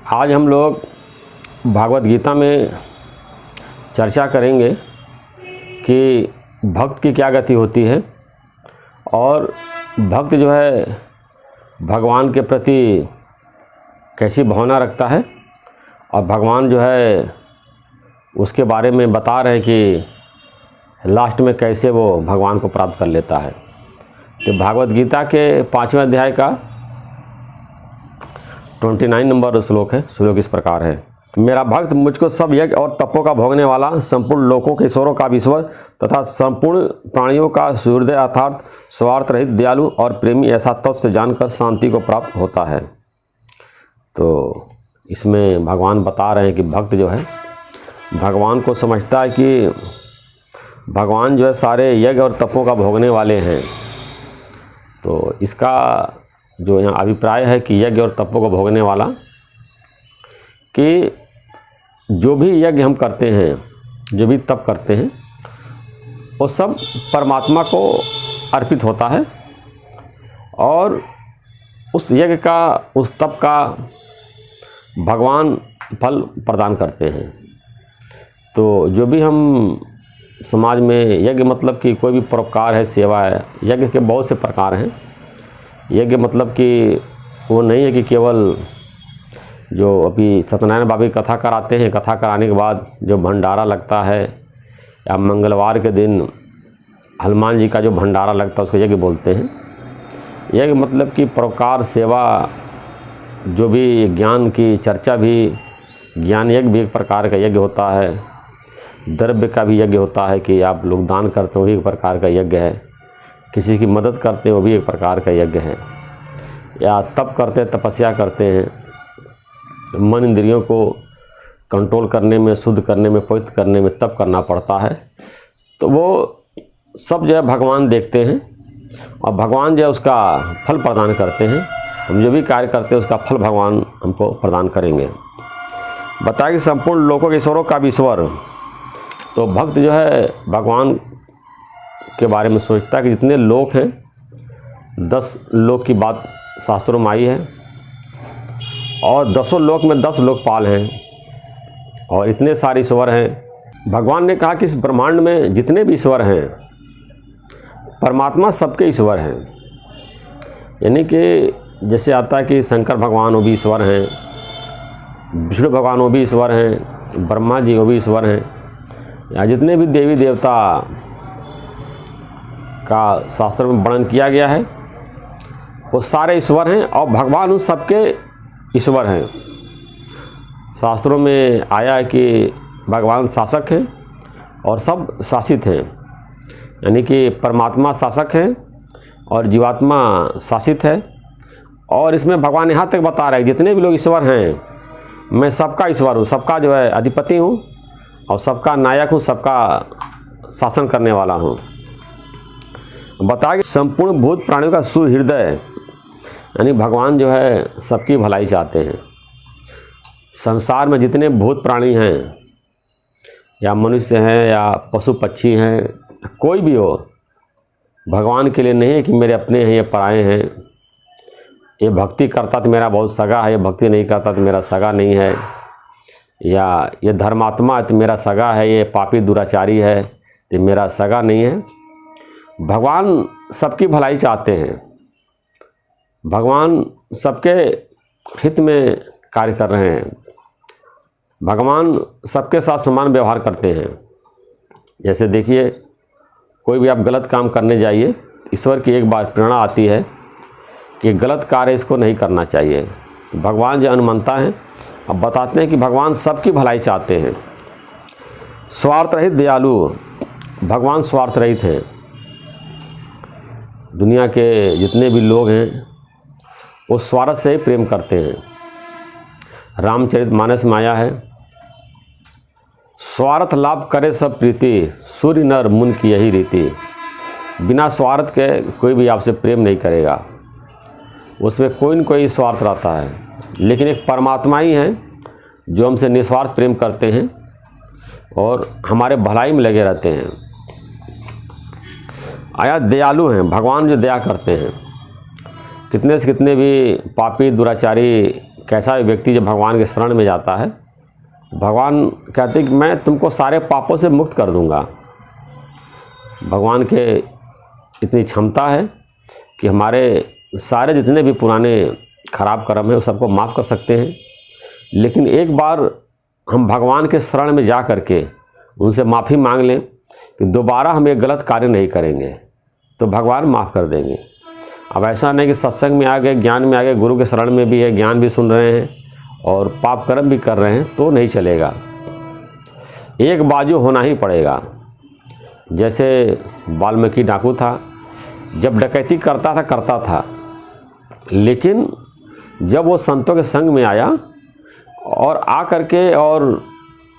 आज हम लोग भागवत गीता में चर्चा करेंगे कि भक्त की क्या गति होती है और भक्त जो है भगवान के प्रति कैसी भावना रखता है और भगवान जो है उसके बारे में बता रहे हैं कि लास्ट में कैसे वो भगवान को प्राप्त कर लेता है। तो भागवत गीता के 5वें अध्याय का 29 नंबर श्लोक है। श्लोक इस प्रकार है। मेरा भक्त मुझको सब यज्ञ और तपों का भोगने वाला, संपूर्ण लोकों के ईश्वरों का भी ईश्वर तथा संपूर्ण प्राणियों का सूर्य अर्थात स्वार्थ रहित, दयालु और प्रेमी ऐसा तत्व से जानकर शांति को प्राप्त होता है। तो इसमें भगवान बता रहे हैं कि भक्त जो है भगवान को समझता है कि भगवान जो है सारे यज्ञ और तपों का भोगने वाले हैं। तो इसका जो यहाँ अभिप्राय है कि यज्ञ और तपों को भोगने वाला, कि जो भी यज्ञ हम करते हैं, जो भी तप करते हैं, वो सब परमात्मा को अर्पित होता है और उस यज्ञ का, उस तप का भगवान फल प्रदान करते हैं। तो जो भी हम समाज में यज्ञ मतलब कि कोई भी परोपकार है, सेवा है, यज्ञ के बहुत से प्रकार हैं। यज्ञ मतलब कि वो नहीं है कि केवल जो अभी सत्यनारायण बाबा की कथा कराते हैं, कथा कराने के बाद जो भंडारा लगता है, या मंगलवार के दिन हनुमान जी का जो भंडारा लगता है उसको यज्ञ बोलते हैं। यज्ञ मतलब कि परोपकार, सेवा, जो भी ज्ञान की चर्चा भी, ज्ञान यज्ञ भी एक प्रकार का यज्ञ होता है। द्रव्य का भी यज्ञ होता है कि आप लोग दान करते हो, वो भी एक प्रकार का यज्ञ है। किसी की मदद करते हैं, वो भी एक प्रकार का यज्ञ है। या तप करते हैं, तपस्या करते हैं, मन इंद्रियों को कंट्रोल करने में, शुद्ध करने में, पवित्र करने में तप करना पड़ता है। तो वो सब जो है भगवान देखते हैं और भगवान जो है उसका फल प्रदान करते हैं। हम जो भी कार्य करते हैं उसका फल भगवान हमको प्रदान करेंगे। बताया कि संपूर्ण लोकों के ईश्वरों का भी ईश्वर। तो भक्त जो है भगवान के बारे में सोचता है कि जितने लोक हैं, 10 लोक की बात शास्त्रों में आई है और 10 लोक में 10 लोकपाल हैं और इतने सारे ईश्वर हैं। भगवान ने कहा कि इस ब्रह्मांड में जितने भी ईश्वर हैं, परमात्मा सबके ईश्वर हैं। यानी कि जैसे आता है कि शंकर भगवान वो भी ईश्वर हैं, विष्णु भगवान वो भी ईश्वर हैं, ब्रह्मा जी वो भी ईश्वर हैं, या जितने भी देवी देवता का शास्त्रों में वर्णन किया गया है वो सारे ईश्वर हैं और भगवान उन सबके ईश्वर हैं। शास्त्रों में आया है कि भगवान शासक हैं और सब शासित हैं। यानी कि परमात्मा शासक हैं और जीवात्मा शासित है। और इसमें भगवान यहाँ तक बता रहे हैं जितने भी लोग ईश्वर हैं, मैं सबका ईश्वर हूँ, सबका जो है अधिपति हूँ और सबका नायक हूँ, सबका शासन करने वाला हूँ। बता कि संपूर्ण भूत प्राणियों का सुहृदय, यानी भगवान जो है सबकी भलाई चाहते हैं। संसार में जितने भूत प्राणी हैं, या मनुष्य हैं या पशु पक्षी हैं, कोई भी हो, भगवान के लिए नहीं है कि मेरे अपने हैं, ये पराए हैं, ये भक्ति करता तो मेरा बहुत सगा है, ये भक्ति नहीं करता तो मेरा सगा नहीं है, या ये धर्मात्मा है तो मेरा सगा है, ये पापी दुराचारी है तो मेरा सगा नहीं है। भगवान सबकी भलाई चाहते हैं, भगवान सबके हित में कार्य कर रहे हैं, भगवान सबके साथ समान व्यवहार करते हैं। जैसे देखिए, कोई भी आप गलत काम करने जाइए, ईश्वर की एक बार प्रेरणा आती है कि गलत कार्य इसको नहीं करना चाहिए। तो भगवान जो अनुमंता हैं, अब बताते हैं कि भगवान सबकी भलाई चाहते हैं। स्वार्थ रहित, दयालु, भगवान स्वार्थ रहित हैं। दुनिया के जितने भी लोग हैं वो स्वार्थ से ही प्रेम करते हैं। रामचरितमानस में आया है, स्वार्थ लाभ करे सब प्रीति, सूर्य नर मुन की यही रीति। बिना स्वार्थ के कोई भी आपसे प्रेम नहीं करेगा, उसमें कोई न कोई स्वार्थ रहता है। लेकिन एक परमात्मा ही हैं जो हमसे निस्वार्थ प्रेम करते हैं और हमारे भलाई में लगे रहते हैं। आया दयालु हैं, भगवान जो दया करते हैं। कितने से कितने भी पापी दुराचारी कैसा भी व्यक्ति जब भगवान के शरण में जाता है, भगवान कहते हैं कि मैं तुमको सारे पापों से मुक्त कर दूंगा। भगवान के इतनी क्षमता है कि हमारे सारे जितने भी पुराने खराब कर्म हैं वो सबको माफ़ कर सकते हैं। लेकिन एक बार हम भगवान के शरण में जा कर के उनसे माफ़ी मांग लें कि दोबारा हम एक गलत कार्य नहीं करेंगे, तो भगवान माफ़ कर देंगे। अब ऐसा नहीं कि सत्संग में आ गए, ज्ञान में आ गए, गुरु के शरण में भी है, ज्ञान भी सुन रहे हैं और पाप कर्म भी कर रहे हैं तो नहीं चलेगा। एक बाजू होना ही पड़ेगा। जैसे वाल्मीकि डाकू था, जब डकैती करता था, लेकिन जब वो संतों के संग में आया और आ करके और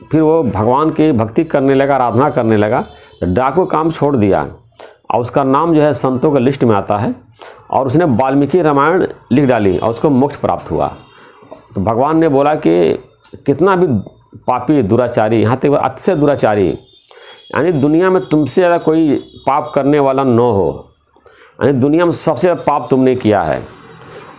फिर वो भगवान की भक्ति करने लगा, आराधना करने लगा, तो डाकू काम छोड़ दिया और उसका नाम जो है संतों के लिस्ट में आता है और उसने वाल्मीकि रामायण लिख डाली और उसको मोक्ष प्राप्त हुआ। तो भगवान ने बोला कि कितना भी पापी दुराचारी, यहाँ तक अतिशय दुराचारी, यानी दुनिया में तुमसे ज़्यादा कोई पाप करने वाला न हो, यानी दुनिया में सबसे ज़्यादा पाप तुमने किया है,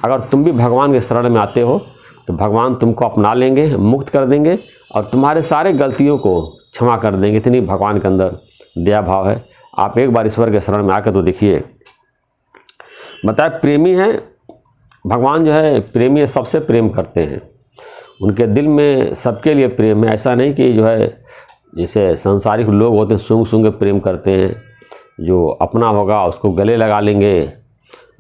अगर तुम भी भगवान के शरण में आते हो तो भगवान तुमको अपना लेंगे, मुक्त कर देंगे और तुम्हारे सारे गलतियों को क्षमा कर देंगे। इतनी भगवान के अंदर दया भाव है। आप एक बार ईश्वर के शरण में आकर तो देखिए। बताए प्रेमी है भगवान, जो है प्रेमी है, सबसे प्रेम करते हैं, उनके दिल में सबके लिए प्रेम है। ऐसा नहीं कि जो है जैसे सांसारिक लोग होते हैं सूंघ सूंघ के प्रेम करते हैं, जो अपना होगा उसको गले लगा लेंगे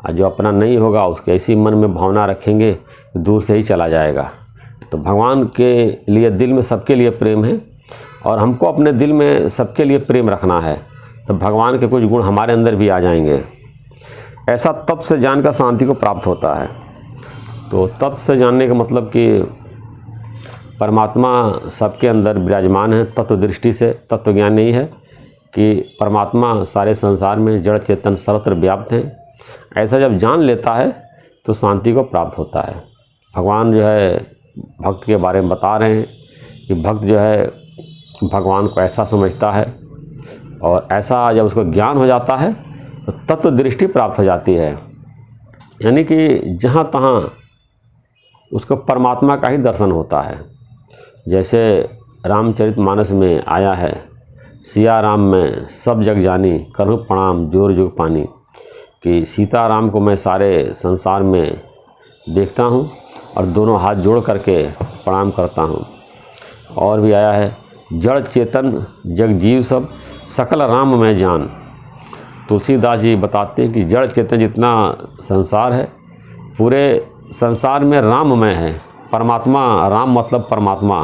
और जो अपना नहीं होगा उसके ऐसी मन में भावना रखेंगे दूर से ही चला जाएगा। तो भगवान के लिए दिल में सबके लिए प्रेम है और हमको अपने दिल में सबके लिए प्रेम रखना है, तो भगवान के कुछ गुण हमारे अंदर भी आ जाएंगे। ऐसा तप से जानकर शांति को प्राप्त होता है। तो तप से जानने का मतलब कि परमात्मा सबके अंदर विराजमान है। तत्व दृष्टि से तत्व ज्ञान नहीं है कि परमात्मा सारे संसार में जड़ चेतन सर्वत्र व्याप्त हैं। ऐसा जब जान लेता है तो शांति को प्राप्त होता है। भगवान जो है भक्त के बारे में बता रहे हैं कि भक्त जो है भगवान को ऐसा समझता है और ऐसा जब उसको ज्ञान हो जाता है तो तत्व दृष्टि प्राप्त हो जाती है, यानी कि जहाँ तहाँ उसको परमात्मा का ही दर्शन होता है। जैसे रामचरितमानस में आया है, सिया राम में सब जग जानी, करहु प्रणाम जोर जुग पानी, कि सीताराम को मैं सारे संसार में देखता हूँ और दोनों हाथ जोड़ करके प्रणाम करता हूँ। और भी आया है, जड़ चेतन जग जीव सब सकल राम में जान। तुलसीदास जी बताते हैं कि जड़ चेतन जितना संसार है पूरे संसार में राममय है। परमात्मा, राम मतलब परमात्मा,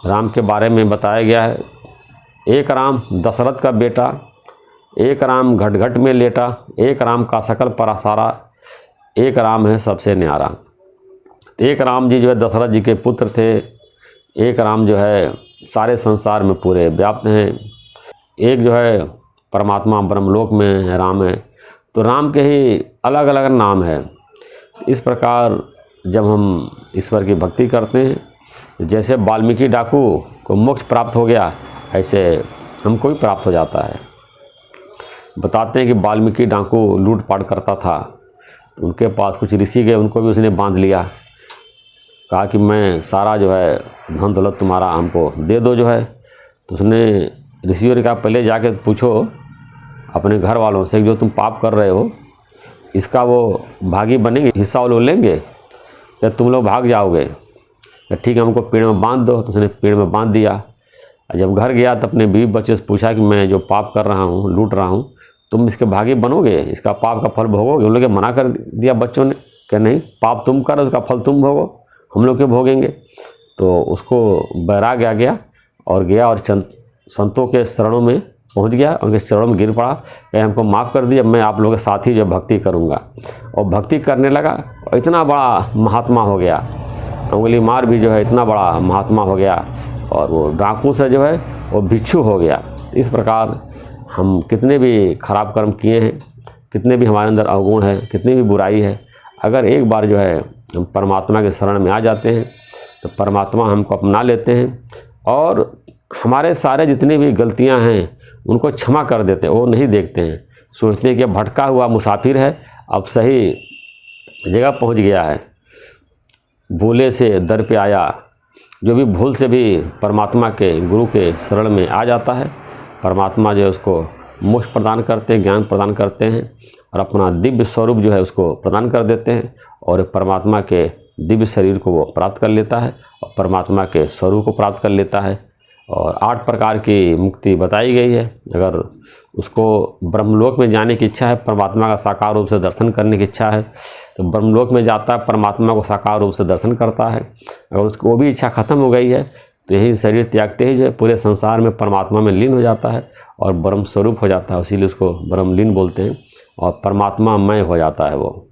राम के बारे में बताया गया है। एक राम दशरथ का बेटा, एक राम घट घट में लेटा, एक राम का सकल परासारा, एक राम है सबसे न्यारा। एक राम जी जो है दशरथ जी के पुत्र थे, एक राम जो है सारे संसार में पूरे व्याप्त हैं। एक जो है परमात्मा ब्रह्मलोक में राम है, तो राम के ही अलग अलग नाम है। इस प्रकार जब हम ईश्वर की भक्ति करते हैं, जैसे वाल्मीकि डाकू को मोक्ष प्राप्त हो गया, ऐसे हमको भी प्राप्त हो जाता है। बताते हैं कि वाल्मीकि डाकू लूटपाट करता था, तो उनके पास कुछ ऋषि गए, उनको भी उसने बांध लिया, कहा कि मैं सारा जो है धन दौलत तुम्हारा हमको दे दो जो है। तो उसने ऋषियों ने कहा पहले जाके पूछो अपने घर वालों से, जो तुम पाप कर रहे हो इसका वो भागी बनेंगे, हिस्सा वो लोग लेंगे या तुम लोग भाग जाओगे? ठीक है हमको पेड़ में बांध दो। तो उसने पेड़ में बांध दिया। जब घर गया तो अपने बीवी बच्चे से पूछा कि मैं जो पाप कर रहा हूँ, लूट रहा हूँ, तुम इसके भागी बनोगे, इसका पाप का फल भोगोगे? उन लोगों ने मना कर दिया बच्चों ने कि नहीं, पाप तुम करो, उसका फल तुम भोगो, हम लोग क्यों भोगेंगे। तो उसको वैराग्य आ गया और गया और संतों के शरणों में पहुंच गया, उनके चरणों में गिर पड़ा, कहे हमको माफ़ कर दिया, मैं आप लोगों के साथ ही जो भक्ति करूंगा। और भक्ति करने लगा और इतना बड़ा महात्मा हो गया। अंगुलीमाल भी जो है इतना बड़ा महात्मा हो गया और वो डाकू से जो है वो भिक्षु हो गया। इस प्रकार हम कितने भी खराब कर्म किए हैं, कितने भी हमारे अंदर अवगुण है, कितनी भी बुराई है, अगर एक बार जो है हम परमात्मा के शरण में आ जाते हैं तो परमात्मा हमको अपना लेते हैं और हमारे सारे जितनी भी गलतियां हैं उनको क्षमा कर देते हैं। वो नहीं देखते हैं, सोचते हैं कि भटका हुआ मुसाफिर है, अब सही जगह पहुंच गया है। भूले से दर पे आया, जो भी भूल से भी परमात्मा के गुरु के शरण में आ जाता है, परमात्मा जो है उसको मोक्ष प्रदान करते हैं, ज्ञान प्रदान करते हैं और अपना दिव्य स्वरूप जो है उसको प्रदान कर देते हैं और परमात्मा के दिव्य शरीर को वो प्राप्त कर लेता है और परमात्मा के स्वरूप को प्राप्त कर लेता है। और 8 प्रकार की मुक्ति बताई गई है। अगर उसको ब्रह्मलोक में जाने की इच्छा है, परमात्मा का साकार रूप से दर्शन करने की इच्छा है, तो ब्रह्मलोक में जाता है, परमात्मा को साकार रूप से दर्शन करता है। अगर उसको वो भी इच्छा खत्म हो गई है तो यही शरीर त्यागते ही जो है पूरे संसार में परमात्मा में लीन हो जाता है और ब्रह्म स्वरूप हो जाता है, इसीलिए उसको ब्रह्मलीन बोलते हैं और परमात्मा मय हो जाता है वो।